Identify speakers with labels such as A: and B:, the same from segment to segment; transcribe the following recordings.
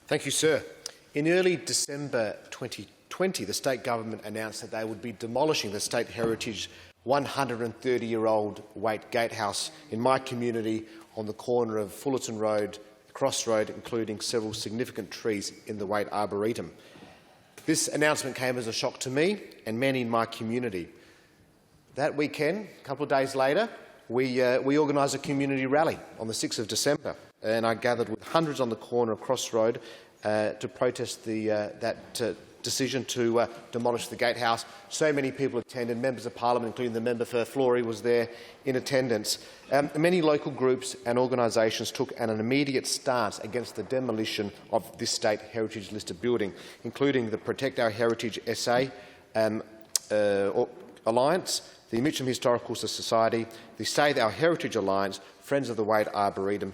A: Thank you, sir. In early December 2020, the state government announced that they would be demolishing the state heritage 130-year-old Waite Gatehouse in my community on the corner of Fullerton Road, Cross Road, including several significant trees in the Waite Arboretum. This announcement came as a shock to me and many in my community. That weekend, a couple of days later, we organised a community rally on the 6th of December, and I gathered with hundreds on the corner of Cross Road to protest that decision to demolish the gatehouse. So many people attended. Members of Parliament, including the member for Flory, was there in attendance. Many local groups and organisations took an immediate stance against the demolition of this state heritage listed building, including the Protect Our Heritage SA Alliance, the Mitcham Historical Society, the Save Our Heritage Alliance, Friends of the Waite Arboretum,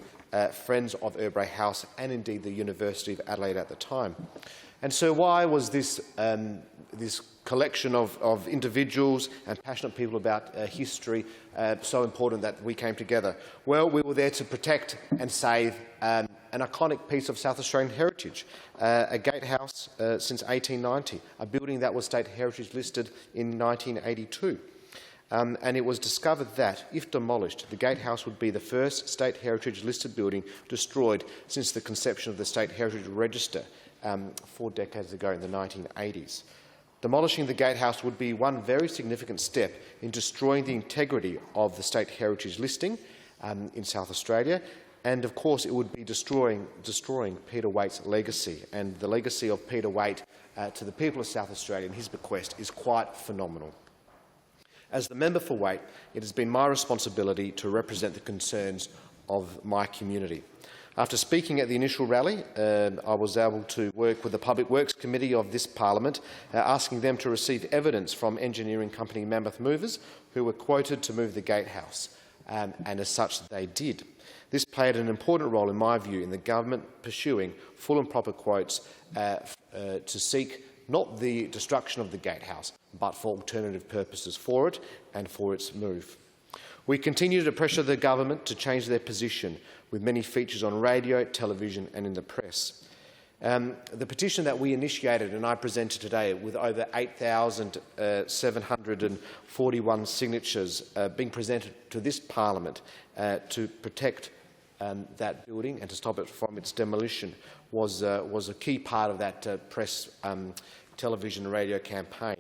A: Friends of Erbray House, and indeed the University of Adelaide at the time. And so why was this collection of individuals and passionate people about history so important that we came together? Well, we were there to protect and save an iconic piece of South Australian heritage, a gatehouse since 1890, a building that was state heritage listed in 1982. And it was discovered that, if demolished, the gatehouse would be the first state heritage listed building destroyed since the conception of the State Heritage Register 4 decades ago in the 1980s. Demolishing the gatehouse would be one very significant step in destroying the integrity of the state heritage listing in South Australia, and of course it would be destroying Peter Waite's legacy. And the legacy of Peter Waite to the people of South Australia and his bequest is quite phenomenal. As the member for Waite, it has been my responsibility to represent the concerns of my community. After speaking at the initial rally, I was able to work with the Public Works Committee of this Parliament, asking them to receive evidence from engineering company Mammoth Movers, who were quoted to move the gatehouse, and as such they did. This played an important role, in my view, in the government pursuing full and proper quotes to seek not the destruction of the gatehouse, but for alternative purposes for it and for its move. We continue to pressure the government to change their position, with many features on radio, television and in the press. The petition that we initiated and I presented today, with over 8,741 signatures being presented to this Parliament to protect that building and to stop it from its demolition, was a key part of that press, television and radio campaign.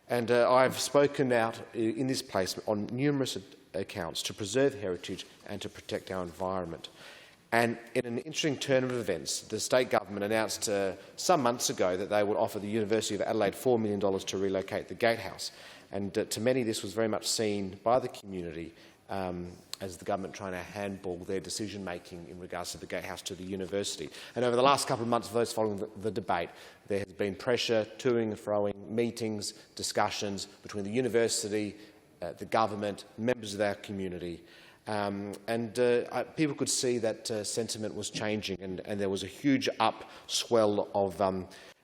A: And I've spoken out in this place on numerous accounts to preserve heritage and to protect our environment. And in an interesting turn of events, the state government announced some months ago that they would offer the University of Adelaide $4 million to relocate the gatehouse. And to many, this was very much seen by the community as the government trying to handball their decision-making in regards to the gatehouse to the university. And over the last couple of months, for those following the debate, there has been pressure, toing and froing, meetings, discussions between the university, the government, members of our community. People could see that sentiment was changing, and there was a huge upswell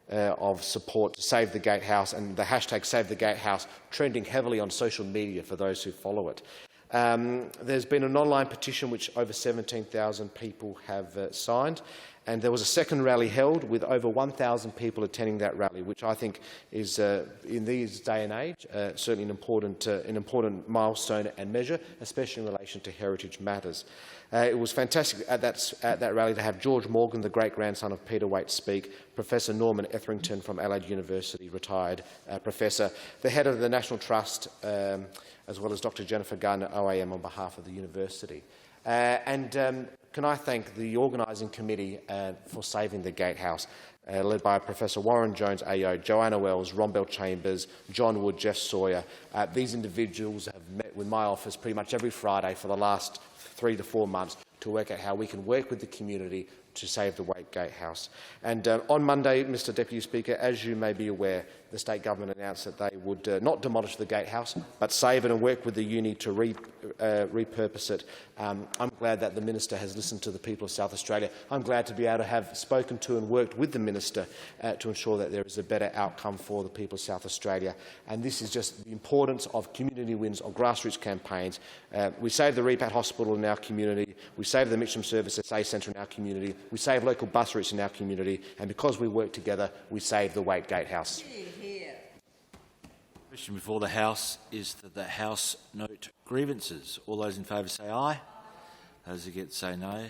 A: of support to save the gatehouse, and the hashtag Save the Gatehouse trending heavily on social media for those who follow it. There's been an online petition which over 17,000 people have signed, and there was a second rally held with over 1,000 people attending that rally, which I think is, in these day and age, certainly an important milestone and measure, especially in relation to heritage matters. It was fantastic at that rally to have George Morgan, the great-grandson of Peter Waite, speak, Professor Norman Etherington from Adelaide University, retired professor, the head of the National Trust, as well as Dr Jennifer Gardner, OAM, on behalf of the university. Can I thank the organising committee for saving the gatehouse, led by Professor Warren Jones AO, Joanna Wells, Ron Bell Chambers, John Wood, Jeff Sawyer. These individuals have met with my office pretty much every Friday for the last 3 to 4 months to work out how we can work with the community to save the Waite Gatehouse. And on Monday, Mr Deputy Speaker, as you may be aware, the state government announced that they would not demolish the gatehouse, but save it and work with the uni to repurpose it. I'm glad that the minister has listened to the people of South Australia. I'm glad to be able to have spoken to and worked with the minister to ensure that there is a better outcome for the people of South Australia. And this is just the importance of community wins, of grassroots campaigns. We saved the Repat Hospital in our community. We saved the Mitcham Service SA Centre in our community. we save local bus routes in our community, and because we work together, we save the Waite Gatehouse.
B: The question before the House is that the House note grievances. All those in favour say aye. Those against say no.